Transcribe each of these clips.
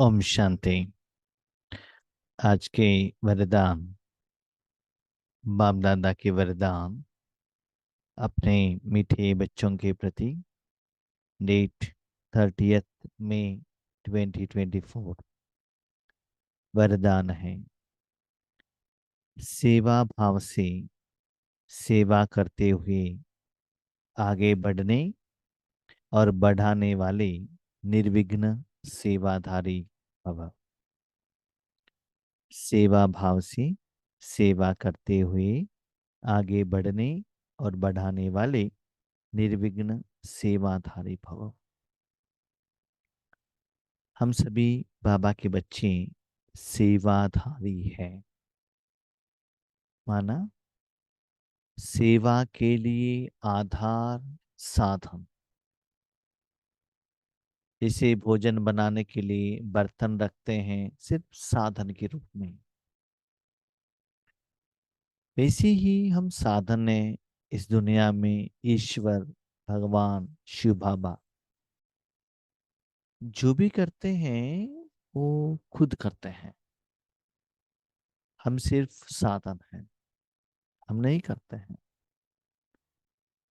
ओम शांति। आज के वरदान, बाप दादा के वरदान अपने मीठे बच्चों के प्रति। डेट 30 मई 2024। वरदान है, सेवा भाव से सेवा करते हुए आगे बढ़ने और बढ़ाने वाले निर्विघ्न सेवाधारी भव। सेवा भाव से सेवा करते हुए आगे बढ़ने और बढ़ाने वाले निर्विघ्न सेवाधारी भव। हम सभी बाबा के बच्चे सेवाधारी हैं। माना सेवा के लिए आधार साधन। जैसे भोजन बनाने के लिए बर्तन रखते हैं सिर्फ साधन के रूप में, वैसे ही हम साधन हैं इस दुनिया में। ईश्वर, भगवान, शिव बाबा जो भी करते हैं वो खुद करते हैं। हम सिर्फ साधन हैं, हम नहीं करते हैं।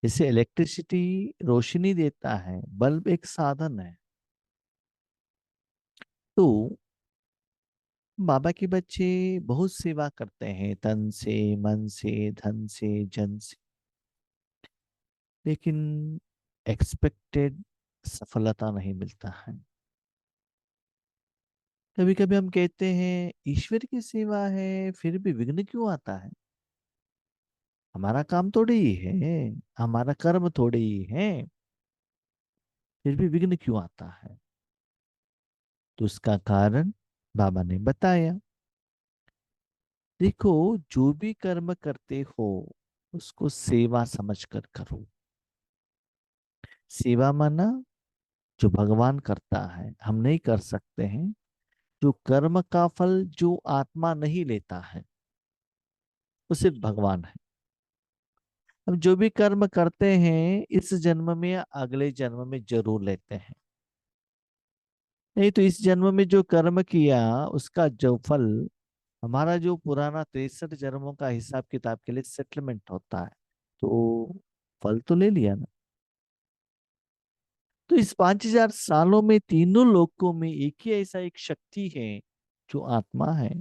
जैसे इलेक्ट्रिसिटी रोशनी देता है, बल्ब एक साधन है। तो बाबा के बच्चे बहुत सेवा करते हैं, तन से, मन से, धन से, जन से, लेकिन एक्सपेक्टेड सफलता नहीं मिलता है। कभी कभी हम कहते हैं ईश्वर की सेवा है, फिर भी विघ्न क्यों आता है? हमारा काम थोड़ी ही है, हमारा कर्म थोड़ी ही है, फिर भी विघ्न क्यों आता है? तो उसका कारण बाबा ने बताया। देखो, जो भी कर्म करते हो उसको सेवा समझकर करो। सेवा माना जो भगवान करता है, हम नहीं कर सकते हैं। जो कर्म का फल जो आत्मा नहीं लेता है वो सिर्फ भगवान है। हम जो भी कर्म करते हैं इस जन्म में या अगले जन्म में जरूर लेते हैं। नहीं तो इस जन्म में जो कर्म किया उसका जो फल, हमारा जो पुराना 63 जन्मों का हिसाब किताब के लिए सेटलमेंट होता है, तो फल तो ले लिया ना। तो इस 5000 सालों में तीनों लोकों में एक ही ऐसा एक शक्ति है जो आत्मा है,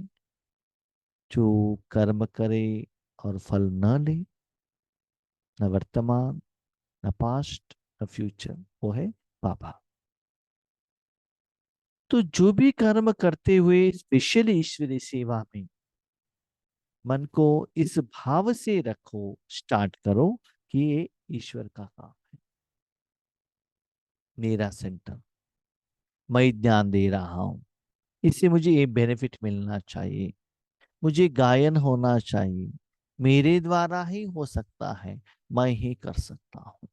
जो कर्म करे और फल न ले, न वर्तमान, न पास्ट, न फ्यूचर। वो है बाबा। तो जो भी कर्म करते हुए स्पेशली ईश्वरीय सेवा में मन को इस भाव से रखो, स्टार्ट करो कि ये ईश्वर का काम है, मेरा सेंटर, मैं ध्यान दे रहा हूं, इससे मुझे ये बेनिफिट मिलना चाहिए, मुझे गायन होना चाहिए, मेरे द्वारा ही हो सकता है, मैं ही कर सकता हूं।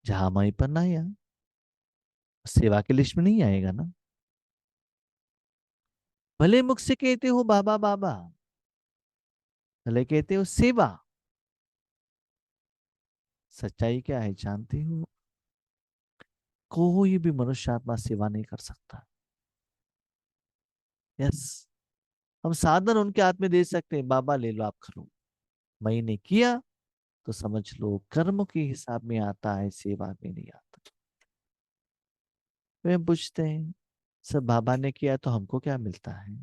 जहां मैं पर ना आया, सेवा के लिस्ट में नहीं आएगा ना। भले मुख से कहते हो बाबा बाबा, भले कहते हो सेवा, सच्चाई क्या है जानते हो? कोई भी मनुष्य आत्मा सेवा नहीं कर सकता। यस, हम साधन उनके हाथ में दे सकते हैं, बाबा ले लो आप करो। मैंने किया तो समझ लो कर्म के हिसाब में आता है, सेवा में नहीं आता। वे पूछते हैं सब बाबा ने किया तो हमको क्या मिलता है?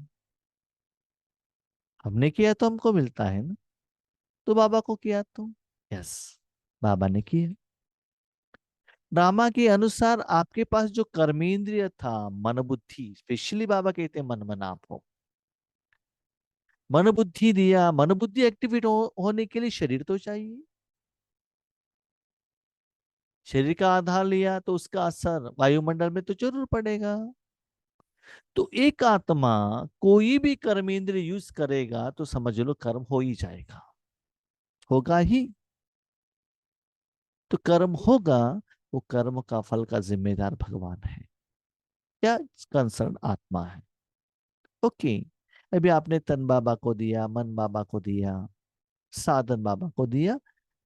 हमने किया तो हमको मिलता है ना, तो बाबा को किया तो। यस, बाबा ने किया। ड्रामा के अनुसार आपके पास जो कर्मेंद्रिय था, मन बुद्धि, स्पेशली बाबा कहते हैं मन मना आपको मन बुद्धि दिया। मन बुद्धि एक्टिवेट होने के लिए शरीर तो चाहिए। शरीर का आधार लिया तो उसका असर वायुमंडल में तो जरूर पड़ेगा। तो एक आत्मा कोई भी कर्मेंद्र यूज करेगा तो समझ लो कर्म हो ही जाएगा, होगा ही। तो कर्म होगा, वो कर्म का फल का जिम्मेदार भगवान है या कंसर्न आत्मा है। ओके, अभी आपने तन बाबा को दिया, मन बाबा को दिया, साधन बाबा को दिया,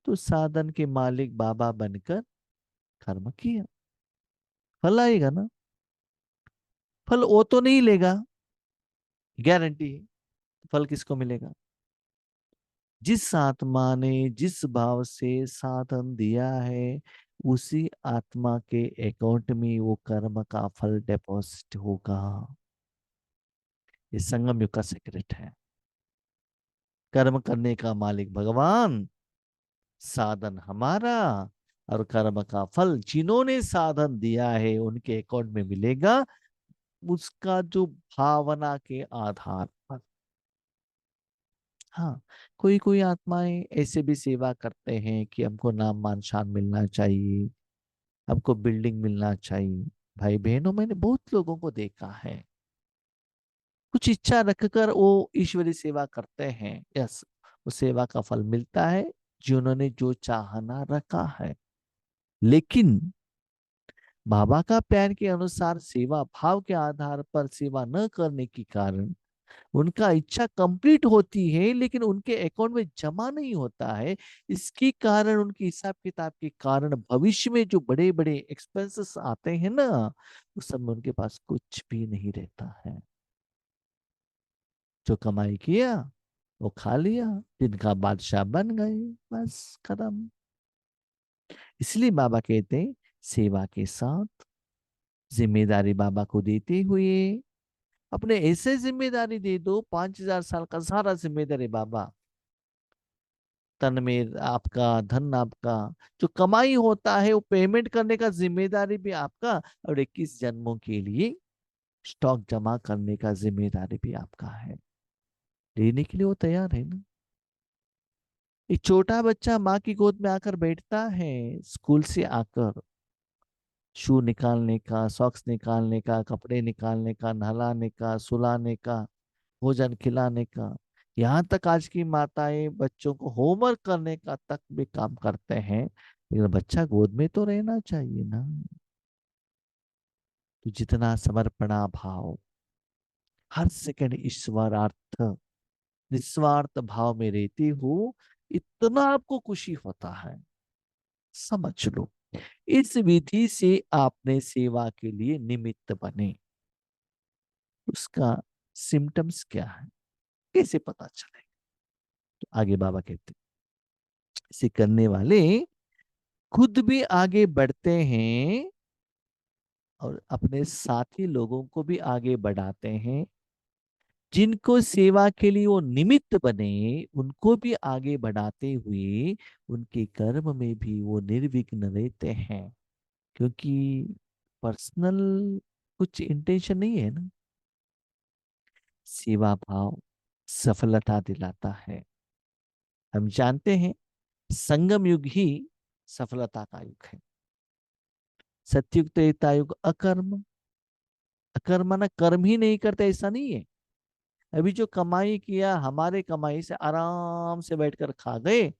तो साधन के मालिक बाबा बनकर कर्म किया, फल आएगा ना। फल वो तो नहीं लेगा, गारंटी है। फल किसको मिलेगा? जिस आत्मा ने जिस भाव से साधन दिया है, उसी आत्मा के अकाउंट में वो कर्म का फल डिपॉजिट होगा। ये संगम युग का सीक्रेट है। कर्म करने का मालिक भगवान, साधन हमारा, और कर्म का फल जिन्होंने साधन दिया है उनके अकाउंट में मिलेगा, उसका जो भावना के आधार पर। हाँ, कोई कोई आत्माएं ऐसे भी सेवा करते हैं कि हमको नाम मान शान मिलना चाहिए, हमको बिल्डिंग मिलना चाहिए। भाई बहनों, मैंने बहुत लोगों को देखा है, कुछ इच्छा रखकर वो ईश्वरी सेवा करते हैं। यस, उस सेवा का फल मिलता है जिन्होंने जो चाहना रखा है। लेकिन बाबा का प्यार के अनुसार सेवा भाव के आधार पर सेवा न करने के कारण उनका इच्छा कंप्लीट होती है, लेकिन उनके अकाउंट में जमा नहीं होता है। इसके कारण, उनके हिसाब किताब के कारण, भविष्य में जो बड़े बड़े एक्सपेंसेस आते हैं ना, उस सब में उनके पास कुछ भी नहीं रहता है। जो कमाई किया वो खा लिया, जिनका बादशाह बन गए, बस खत्म। इसलिए बाबा कहते हैं, सेवा के साथ जिम्मेदारी बाबा को देते हुए अपने ऐसे जिम्मेदारी दे दो, 5,000 साल का सारा जिम्मेदारी बाबा। तन में आपका, धन आपका, जो कमाई होता है वो पेमेंट करने का जिम्मेदारी भी आपका, और 21 जन्मों के लिए स्टॉक जमा करने का जिम्मेदारी भी आपका है। लेने के लिए वो तैयार है ना। एक छोटा बच्चा माँ की गोद में आकर बैठता है, स्कूल से आकर शू निकालने का, सॉक्स निकालने का, कपड़े निकालने का, नहलाने का, सुलाने का, भोजन खिलाने का, यहाँ तक आज की माताएं बच्चों को होमवर्क करने का तक भी काम करते हैं। लेकिन बच्चा गोद में तो रहना चाहिए ना। तो जितना समर्पणा भाव, हर सेकंड ईश्वरार्थ, निस्वार्थ भाव में रहती हो, इतना आपको खुशी होता है, समझ लो। इस विधि से आपने सेवा के लिए निमित्त बने। उसका सिम्टम्स क्या है, कैसे पता चले? तो आगे बाबा कहते हैं, इसे करने वाले खुद भी आगे बढ़ते हैं और अपने साथी लोगों को भी आगे बढ़ाते हैं। जिनको सेवा के लिए वो निमित्त बने, उनको भी आगे बढ़ाते हुए उनके कर्म में भी वो निर्विघ्न रहते हैं। क्योंकि पर्सनल कुछ इंटेंशन नहीं है ना। सेवा भाव सफलता दिलाता है। हम जानते हैं, संगम युग ही सफलता का युग है। सतयुग त्रेता युग अकर्म। अकर्म माना कर्म ही नहीं करते, ऐसा नहीं है। अभी जो कमाई किया, हमारे कमाई से आराम से बैठकर खा गए,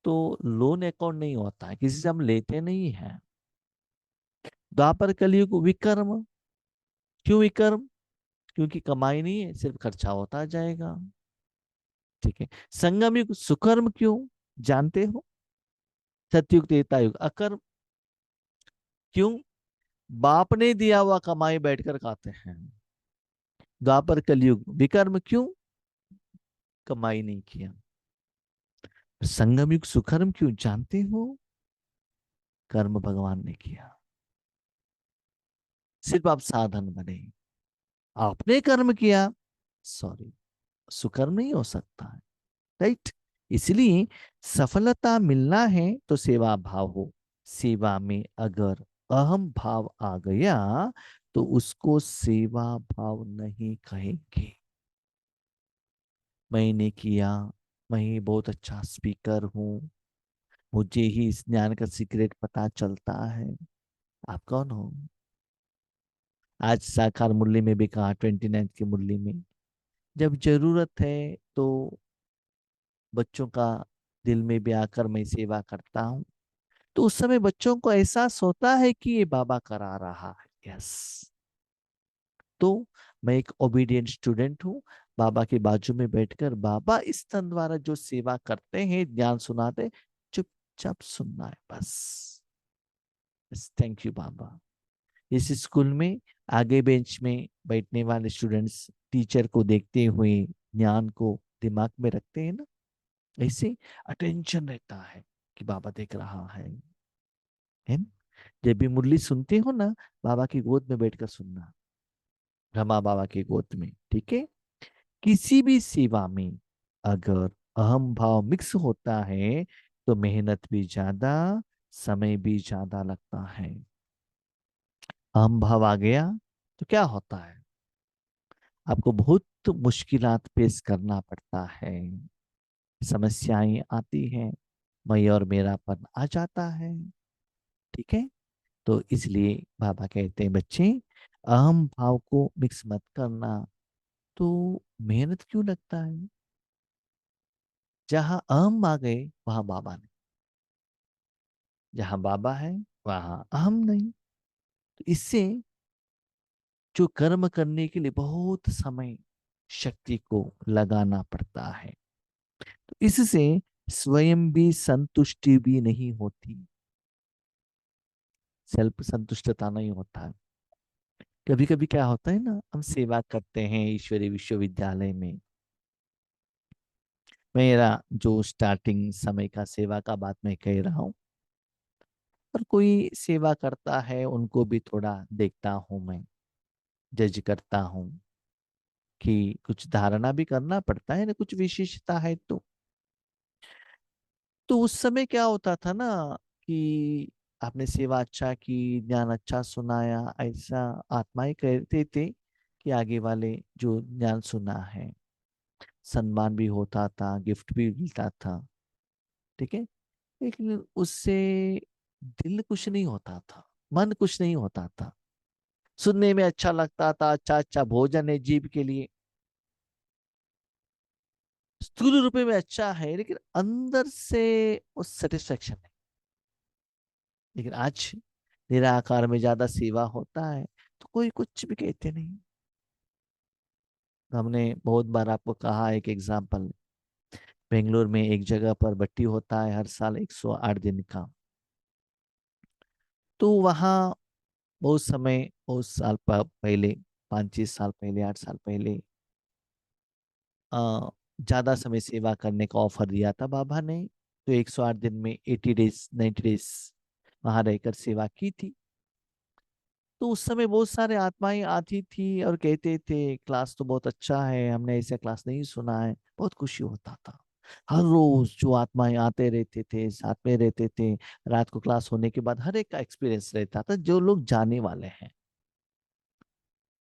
तो लोन अकाउंट नहीं होता है, किसी से हम लेते नहीं है। द्वापर कलयुग विकर्म। क्यों विकर्म? क्योंकि कमाई नहीं है, सिर्फ खर्चा होता जाएगा। ठीक है। संगम युग सुकर्म। क्यों? जानते हो। सतयुग त्रेता युग अकर्म। क्यों? बाप ने दिया हुआ कमाई बैठकर खाते हैं। द्वापर कलयुग विकर्म। क्यों? कमाई नहीं किया। संगम युग सुकर्म। क्यों? जानते हो। कर्म भगवान ने किया, सिर्फ आप साधन बने। आपने कर्म किया, सॉरी, सुकर्म नहीं हो सकता है। राइट। इसलिए सफलता मिलना है तो सेवा भाव हो। सेवा में अगर अहम भाव आ गया, तो उसको सेवा भाव नहीं कहेंगे। मैंने किया, मैं ही बहुत अच्छा स्पीकर हूँ, मुझे ही इस ज्ञान का सीक्रेट पता चलता है। आप कौन हो? आज साकार मुरली में भी कहा, 29 की मुरली में, जब जरूरत है तो बच्चों का दिल में भी आकर मैं सेवा करता हूँ, तो उस समय बच्चों को एहसास होता है कि ये बाबा करा रहा है। यस। तो मैं एक ओबीडियंट स्टूडेंट हूँ। बाबा के बाजू में बैठकर बाबा इस तन द्वारा जो सेवा करते हैं, ज्ञान सुनाते, चुपचाप सुनना है बस। थैंक यू बाबा। इस स्कूल में आगे बेंच में बैठने वाले स्टूडेंट्स टीचर को देखते हुए ज्ञान को दिमाग में रखते हैं ना, ऐसे अटेंशन रहता है कि बाबा देख रहा है ना? जब भी मुरली सुनते हो ना, बाबा की गोद में बैठकर सुनना, रमा बाबा की गोद में, ठीक है। किसी भी सेवा में अगर अहम भाव मिक्स होता है तो मेहनत भी ज्यादा, समय भी ज्यादा लगता है। अहम भाव आ गया तो क्या होता है, आपको बहुत मुश्किलात पेश करना पड़ता है, समस्याएं आती हैं, मैं और मेरापन आ जाता है, ठीक है। तो इसलिए बाबा कहते हैं बच्चे, अहम भाव को मिक्स मत करना। तो मेहनत क्यों लगता है? जहां अहम आ गए वहां बाबा नहीं, जहां बाबा है वहां अहम नहीं। तो इससे जो कर्म करने के लिए बहुत समय शक्ति को लगाना पड़ता है, तो इससे स्वयं भी संतुष्टि भी नहीं होती, सेल्फ संतुष्टता नहीं होता है। कभी कभी क्या होता है ना, हम सेवा करते हैं ईश्वरीय विश्वविद्यालय में, मेरा जो स्टार्टिंग समय का सेवा का बात मैं कह रहा हूँ, और कोई सेवा करता है उनको भी थोड़ा देखता हूँ मैं, जज करता हूँ कि कुछ धारणा भी करना पड़ता है ना, कुछ विशेषता है तो उस समय क्या होता था ना कि आपने सेवा अच्छा की, ज्ञान अच्छा सुनाया, ऐसा आत्माएं कहते थे कि आगे वाले जो ज्ञान सुना है, सम्मान भी होता था, गिफ्ट भी मिलता था, ठीक है। लेकिन उससे दिल कुछ नहीं होता था, मन कुछ नहीं होता था। सुनने में अच्छा लगता था, अच्छा अच्छा भोजन है जीभ के लिए, स्थूल रूप में अच्छा है, लेकिन अंदर से वो सेटिस्फेक्शन है। लेकिन आज निराकार में ज्यादा सेवा होता है तो कोई कुछ भी कहते नहीं। हमने बहुत बार आपको कहा, एक एग्जाम्पल, बेंगलोर में एक जगह पर भट्टी होता है हर साल 108 दिन का। तो वहाँ बहुत समय, बहुत साल पहले, 5-6 साल पहले, 8 साल पहले, अ, ज्यादा समय सेवा करने का ऑफर दिया था बाबा ने। तो 108 दिन में 80 डेज, 90 डेज वहां रहकर सेवा की थी। तो उस समय बहुत सारे आत्माएं आती थी और कहते थे क्लास तो बहुत अच्छा है, हमने ऐसा क्लास नहीं सुना है, बहुत खुशी होता था। हर रोज जो आत्माएं आते रहते थे, साथ में रहते थे, रात को क्लास होने के बाद हर एक का एक्सपीरियंस रहता था जो लोग जाने वाले हैं।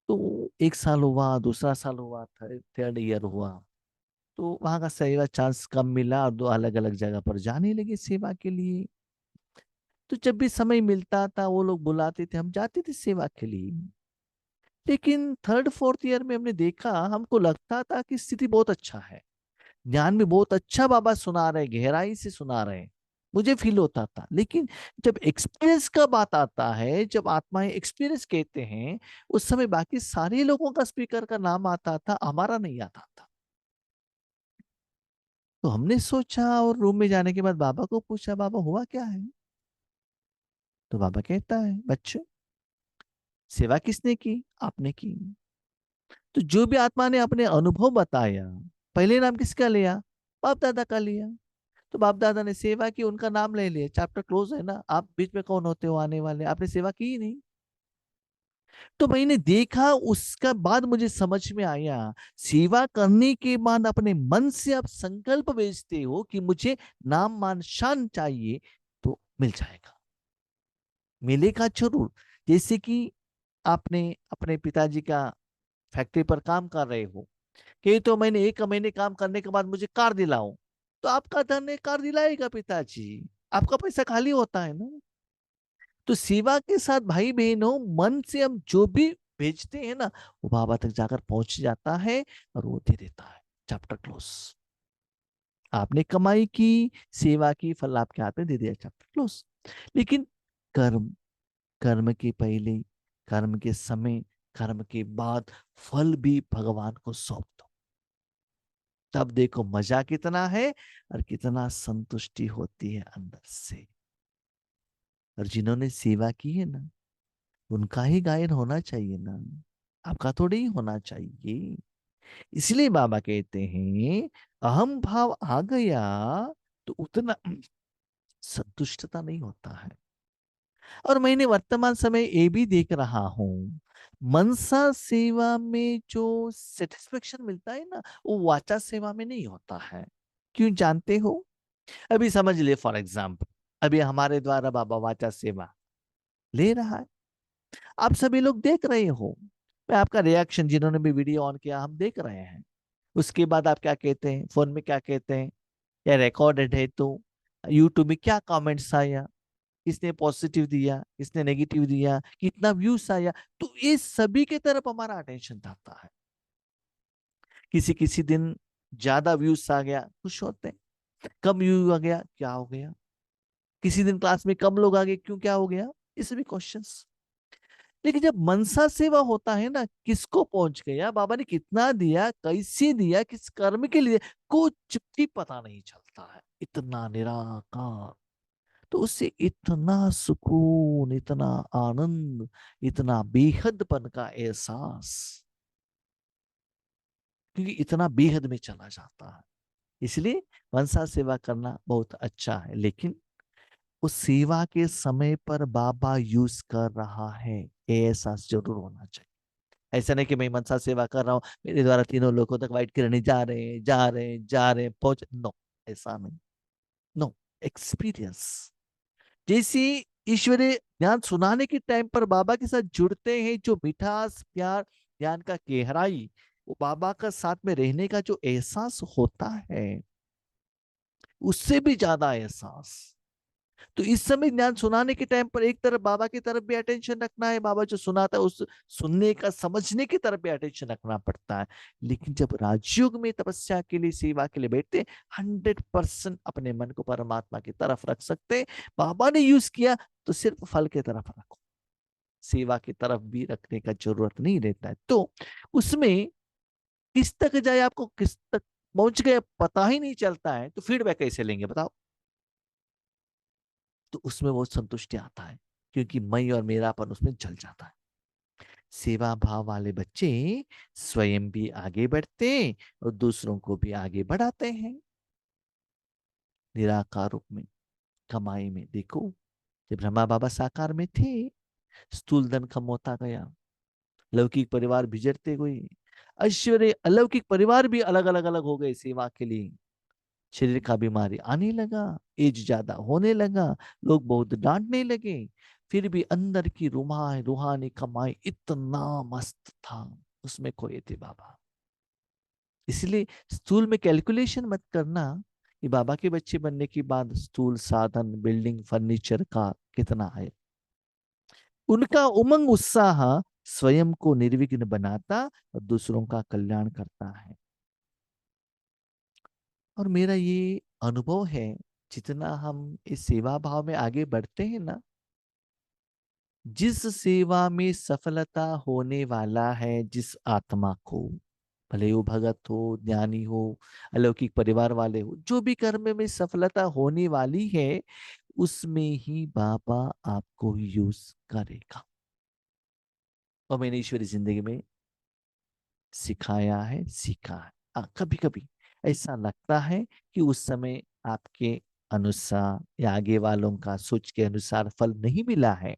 तो एक साल हुआ, दूसरा साल हुआ, थर्ड ईयर हुआ, तो वहां का सेवा चांस कम मिला और दो अलग अलग जगह पर जाने लगे सेवा के लिए। तो जब भी समय मिलता था वो लोग बुलाते थे, हम जाते थे सेवा के लिए। लेकिन थर्ड फोर्थ ईयर में हमने देखा, हमको लगता था कि स्थिति बहुत अच्छा है, ज्ञान भी बहुत अच्छा बाबा सुना रहे, गहराई से सुना रहे, मुझे फील होता था। लेकिन जब एक्सपीरियंस का बात आता है, जब आत्माएं एक्सपीरियंस कहते हैं, उस समय बाकी सारे लोगों का स्पीकर का नाम आता था, हमारा नहीं आता था। तो हमने सोचा और रूम में जाने के बाद बाबा को पूछा, बाबा हुआ क्या है? तो बाबा कहता है, बच्चे सेवा किसने की? आपने की। तो जो भी आत्मा ने अपने अनुभव बताया, पहले नाम किसका लिया? बाप दादा का लिया। तो बाप दादा ने सेवा की, उनका नाम ले लिया, चैप्टर क्लोज है ना, आप बीच में कौन होते हो आने वाले, आपने सेवा की ही नहीं। तो मैंने देखा, उसका बाद मुझे समझ में आया, सेवा करने के बाद अपने मन से आप संकल्प भेजते हो कि मुझे नाम मान शान चाहिए, तो मिल जाएगा, मिलेगा जरूर। जैसे कि आपने अपने पिताजी का फैक्ट्री पर काम कर रहे हो, कि तो मैंने 1 महीने काम करने के बाद मुझे कार दिलाओ, तो आपका धन है, कार दिलाएगा पिताजी, आपका पैसा खाली होता है ना। तो सेवा के साथ भाई बहनों, मन से हम जो भी भेजते हैं ना, वो बाबा तक जाकर पहुंच जाता है और वो दे देता है, चैप्टर क्लोज। आपने कमाई की, सेवा की, फल आपके हाथ में दे दिया, चैप्टर क्लोज। लेकिन कर्म, कर्म के पहले, कर्म के समय, कर्म के बाद फल भी भगवान को सौंप दो, तब देखो मजा कितना है और कितना संतुष्टि होती है अंदर से। और जिन्होंने सेवा की है ना, उनका ही गायन होना चाहिए ना, आपका थोड़ी ही होना चाहिए। इसलिए बाबा कहते हैं अहम भाव आ गया तो उतना संतुष्टता नहीं होता है। और मैंने वर्तमान समय ये भी देख रहा हूं, मनसा सेवा में जो सेटिस्फेक्शन मिलता है ना, वो वाचा सेवा में नहीं होता है। क्यों जानते हो? अभी समझ ले, फॉर एग्जाम्पल अभी हमारे द्वारा बाबा वाचा सेवा ले रहा है, आप सभी लोग देख रहे हो, मैं आपका रिएक्शन, जिन्होंने भी वीडियो ऑन किया हम देख रहे हैं। उसके बाद आप क्या कहते हैं, फोन में क्या कहते हैं, या रिकॉर्डेड है तो यूट्यूब में क्या कमेंट्स आया, किसने पॉजिटिव दिया, किसने नेगेटिव दिया, कितना व्यूज आया, तो ये सभी की तरफ हमारा अटेंशन जाता है। किसी किसी दिन ज्यादा व्यूज आ गया, खुश होते हैं, कम व्यू आ गया, क्या हो गया, किसी दिन क्लास में कम लोग आ गए, क्यों, क्या हो गया, ये सभी क्वेश्चंस। लेकिन जब मनसा सेवा होता है ना, किसको पहुंच गया, बाबा ने कितना दिया, कैसे दिया, किस कर्म के लिए, कुछ भी पता नहीं चलता है, इतना निराकार। तो उससे इतना सुकून, इतना आनंद, इतना बेहदपन का एहसास, क्योंकि इतना बेहद में चला जाता है। इसलिए मनसा सेवा करना बहुत अच्छा है, लेकिन उस सेवा के समय पर बाबा यूज कर रहा है, ये एहसास जरूर होना चाहिए। ऐसा नहीं कि मैं मनसा सेवा कर रहा हूँ, मेरे द्वारा तीनों लोगों तक वाइट किरणें जा रहे हैं, जा रहे हैं, जा रहे हैं, पहुंच, नो, ऐसा नहीं। No, experience. जैसे ईश्वरीय ज्ञान सुनाने के टाइम पर बाबा के साथ जुड़ते हैं, जो मिठास, प्यार, ज्ञान का गहराई, वो बाबा का साथ में रहने का जो एहसास होता है, उससे भी ज्यादा एहसास। तो इस समय ज्ञान सुनाने के टाइम पर एक तरफ बाबा की तरफ भी अटेंशन रखना है, बाबा जो सुनाता है उस सुनने का, समझने की तरफ भी अटेंशन रखना पड़ता है। लेकिन जब राजयोग में तपस्या के लिए, सेवा के लिए बैठते, 100% अपने मन को परमात्मा की तरफ रख सकते। बाबा ने यूज किया तो सिर्फ फल की तरफ रखो, सेवा की तरफ भी रखने का जरूरत नहीं रहता है। तो उसमें किस तक जाए, आपको किस तक पहुंच गए पता ही नहीं चलता है, तो फीडबैक कैसे लेंगे बताओ? तो उसमें वो संतुष्टि आता है, क्योंकि मैं और मेरापन उसमें जल जाता है। सेवा भाव वाले बच्चे स्वयं भी आगे बढ़ते हैं और दूसरों को भी आगे बढ़ाते हैं। निराकार रूप में, कमाई में देखो, जब ब्रह्मा बाबा साकार में थे, स्थूल धन कम होता गया, लौकिक परिवार बिजड़ते गए, ऐश्वर्य अलौकिक परिवार भी अलग अलग अलग हो गए सेवा के लिए। शरीर का बीमारी आने लगा, एज ज्यादा होने लगा, लोग बहुत डांटने लगे, फिर भी अंदर की रूहानी कमाई इतना मस्त था, उसमें खोए थे बाबा। इसलिए स्थूल में कैलकुलेशन मत करना कि बाबा के बच्चे बनने के बाद स्थूल साधन, बिल्डिंग, फर्नीचर का कितना है। उनका उमंग उत्साह स्वयं को निर्विघ्न बनाता और दूसरों का कल्याण करता है। और मेरा ये अनुभव है, जितना हम इस सेवा भाव में आगे बढ़ते हैं ना, जिस सेवा में सफलता होने वाला है जिस आत्मा को, भले वो भगत हो, ज्ञानी हो, अलौकिक परिवार वाले हो, जो भी कर्म में सफलता होने वाली है, उसमें ही बाबा आपको यूज करेगा। और मैंने ईश्वरी जिंदगी में सिखाया है, सीखा है। कभी कभी ऐसा लगता है कि उस समय आपके अनुसार या आगे वालों का सोच के अनुसार फल नहीं मिला है,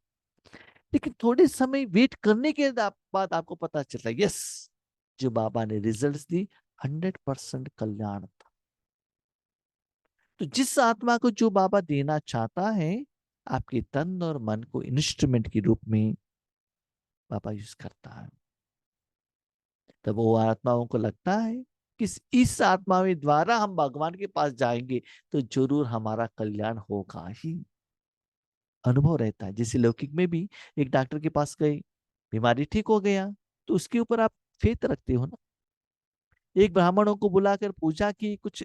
लेकिन थोड़े समय वेट करने के बाद आपको पता चलता है, यस, जो बाबा ने रिजल्ट्स दी, 100% कल्याण था। तो जिस आत्मा को जो बाबा देना चाहता है, आपके तन और मन को इंस्ट्रूमेंट के रूप में बाबा यूज करता है। तब वो आत्माओं को लगता है कि इस आत्मा में द्वारा हम भगवान के पास जाएंगे तो जरूर हमारा कल्याण होगा ही। अनुभव रहता है। जैसे लौकिक में भी एक डॉक्टर के पास गए, बीमारी ठीक हो गया, तो उसके ऊपर आप फेथ रखते हो ना। एक ब्राह्मणों को बुलाकर पूजा की कुछ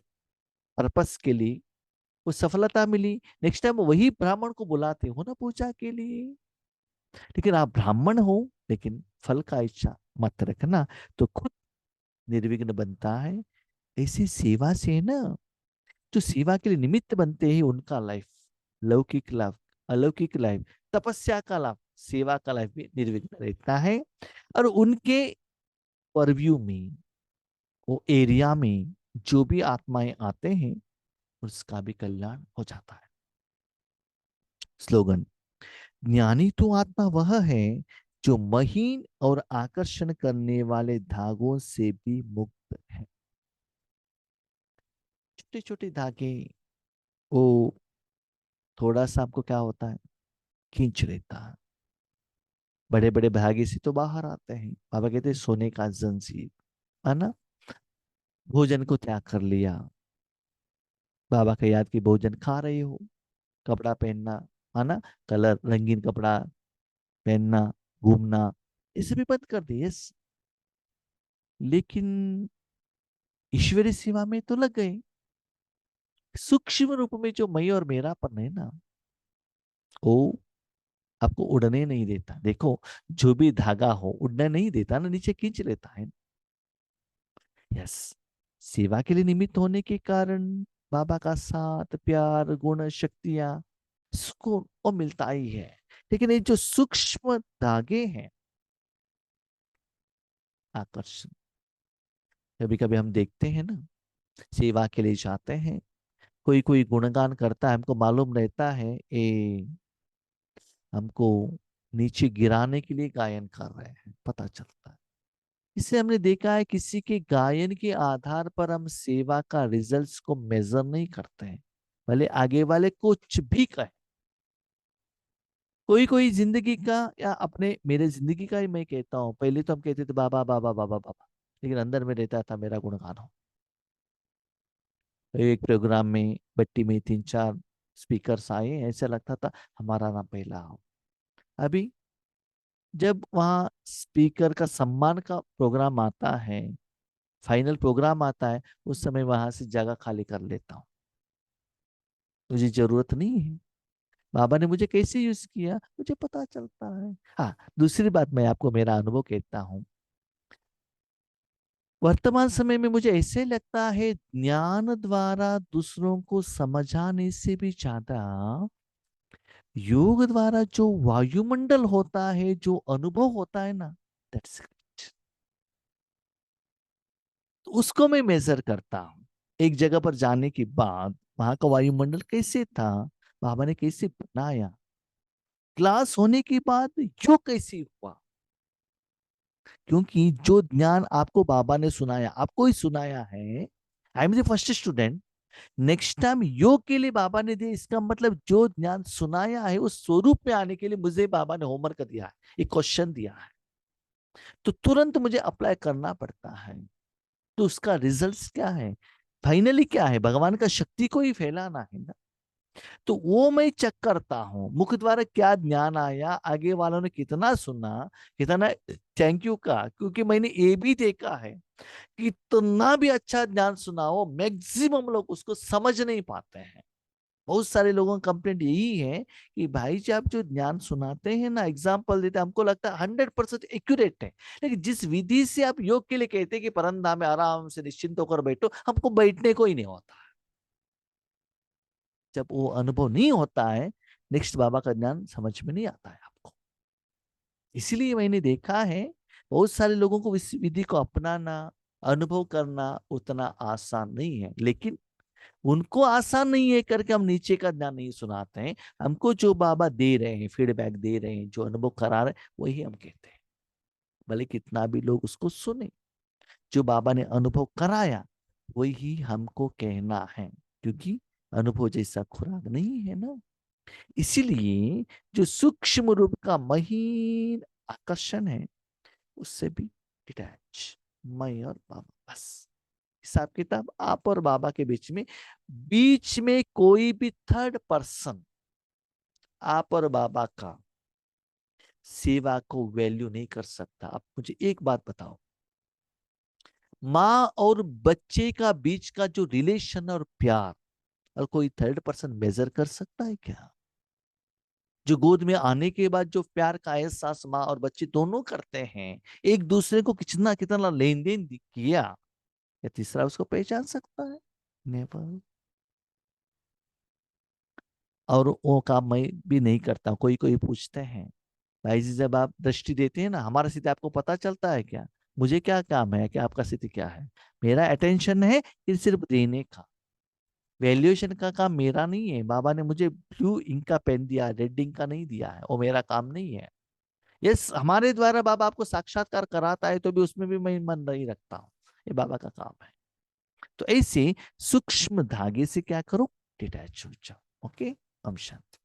पर्पस के लिए, वो सफलता मिली, नेक्स्ट टाइम वही ब्राह्मण को बुलाते हो ना पूजा के लिए। लेकिन आप ब्राह्मण हो, लेकिन फल का इच्छा मत रखना, तो खुद निर्विघ्न बनता है। ऐसी सेवा से ना, जो सेवा के लिए निमित्त बनते हैं, उनका लाइफ, लौकिक लाभ, अलौकिक लाइफ, तपस्या का लाभ सेवा का लाइफ भी निर्विघ्न रहता है। और उनके परव्यू में, वो एरिया में जो भी आत्माएं आते हैं, उसका भी कल्याण हो जाता है। स्लोगन: ज्ञानी तो आत्मा वह है जो महीन और आकर्षण करने वाले धागों से भी मुक्त है। छोटे छोटे धागे, वो थोड़ा सा आपको क्या होता है, खींच लेता है। बड़े बड़े धागे से तो बाहर आते हैं। बाबा कहते हैं सोने का जंजीर, है ना। भोजन को त्याग कर लिया, बाबा का याद की भोजन खा रहे हो, कपड़ा पहनना, है ना, कलर रंगीन कपड़ा पहनना, घूमना, इसे भी बंद कर दिए। यस, लेकिन ईश्वरीय सेवा में तो लग गए। सूक्ष्म रूप में जो मैं और मेरापन है ना, वो आपको उड़ने नहीं देता। देखो, जो भी धागा हो उड़ने नहीं देता ना, नीचे खींच लेता है। यस, सेवा के लिए निमित्त होने के कारण बाबा का साथ, प्यार, गुण, शक्तियां, सुकून वो मिलता ही है। लेकिन ये जो सूक्ष्म धागे हैं, आकर्षण, कभी कभी हम देखते हैं ना, सेवा के लिए जाते हैं, कोई कोई गुणगान करता है, हमको मालूम रहता है ये हमको नीचे गिराने के लिए गायन कर रहे हैं, पता चलता है। इससे हमने देखा है किसी के गायन के आधार पर हम सेवा का रिजल्ट्स को मेजर नहीं करते हैं, भले आगे वाले कुछ भी कहे। कोई कोई जिंदगी का, या अपने मेरे जिंदगी का ही मैं कहता हूँ, पहले तो हम कहते थे बाबा बाबा बाबा बाबा, लेकिन अंदर में रहता था मेरा गुणगान हो। एक प्रोग्राम में बट्टी में 3-4 स्पीकर्स आए, ऐसा लगता था हमारा नाम पहला हो। अभी जब वहाँ स्पीकर का सम्मान का प्रोग्राम आता है, फाइनल प्रोग्राम आता है, उस समय वहां से जगह खाली कर लेता हूँ। मुझे जरूरत नहीं है। बाबा ने मुझे कैसे यूज किया मुझे पता चलता है। हाँ, दूसरी बात मैं आपको मेरा अनुभव कहता हूँ। वर्तमान समय में मुझे ऐसे लगता है ज्ञान द्वारा दूसरों को समझाने से भी ज्यादा योग द्वारा जो वायुमंडल होता है, जो अनुभव होता है ना, दैट्स इट, तो उसको मैं मेजर करता हूँ। एक जगह पर जाने के बाद वहां का वायुमंडल कैसे था, बाबा ने कैसे बनाया, क्लास होने के बाद योग कैसे हुआ। क्योंकि जो ज्ञान आपको बाबा ने सुनाया, आपको ही सुनाया है, I am the first student, next time योग के लिए बाबा ने दिया, इसका मतलब जो ज्ञान सुनाया है उस स्वरूप में आने के लिए मुझे बाबा ने होमवर्क दिया है, एक क्वेश्चन दिया है, तो तुरंत मुझे अप्लाई करना पड़ता है। तो उसका रिजल्ट क्या है, फाइनली क्या है, भगवान का शक्ति को ही फैलाना है ना। तो वो मैं चेक करता हूँ, मुख द्वारा क्या ज्ञान आया, आगे वालों ने कितना सुना, कितना थैंक यू का, क्योंकि मैंने ये भी देखा है कि कितना भी अच्छा ज्ञान सुनाओ, मैक्सिमम लोग उसको समझ नहीं पाते हैं। बहुत सारे लोगों का कंप्लेंट यही है कि भाई जी आप जो ज्ञान सुनाते हैं ना, एग्जाम्पल देते हैं, हमको लगता है 100% एक्यूरेट है, लेकिन जिस विधि से आप योग के लिए कहते हैं कि परंधा में आराम से निश्चिंत होकर बैठो, हमको बैठने को ही नहीं होता। जब वो अनुभव नहीं होता है, नेक्स्ट बाबा का ज्ञान समझ में नहीं आता है आपको। इसीलिए मैंने देखा है बहुत सारे लोगों को इस विधि को अपनाना, अनुभव करना उतना आसान नहीं है। लेकिन उनको आसान नहीं है करके हम नीचे का ज्ञान नहीं सुनाते हैं। हमको जो बाबा दे रहे हैं, फीडबैक दे रहे हैं, जो अनुभव करा रहे हैं, वही हम कहते हैं, भले कितना भी लोग उसको सुने। जो बाबा ने अनुभव कराया वही हमको कहना है, क्योंकि अनुभव जैसा खुराक नहीं है ना। इसीलिए जो सूक्ष्म रूप का महीन आकर्षण है, उससे भी डिटैच, मैं और बाबा बस। हिसाब किताब आप और बाबा के बीच में कोई भी थर्ड पर्सन आप और बाबा का सेवा को वैल्यू नहीं कर सकता। आप मुझे एक बात बताओ, माँ और बच्चे का बीच का जो रिलेशन और प्यार, और कोई थर्ड पर्सन मेजर कर सकता है क्या? जो गोद में आने के बाद जो प्यार का एहसास माँ और बच्चे दोनों करते हैं, एक दूसरे को कितना कितना लेन देन किया, या तीसरा उसको पहचान सकता है? नेवर। और वो काम मैं भी नहीं करता। कोई कोई पूछते हैं भाई जी, जब आप दृष्टि देते हैं ना, हमारा स्थिति आपको पता चलता है क्या? मुझे क्या काम है कि आपका स्थिति क्या है? मेरा अटेंशन है कि सिर्फ देने का, वैल्यूएशन का काम मेरा नहीं है। बाबा ने मुझे ब्लू इंक का पेन दिया, रेड इंक का नहीं दिया है, वो मेरा काम नहीं है। यस, हमारे द्वारा बाबा आपको साक्षात्कार कराता है तो भी उसमें भी मैं मन नहीं रखता हूँ, ये बाबा का काम है। तो ऐसे सूक्ष्म धागे से क्या करो, डिटैच हो जाओ। ओके, ओम शांति।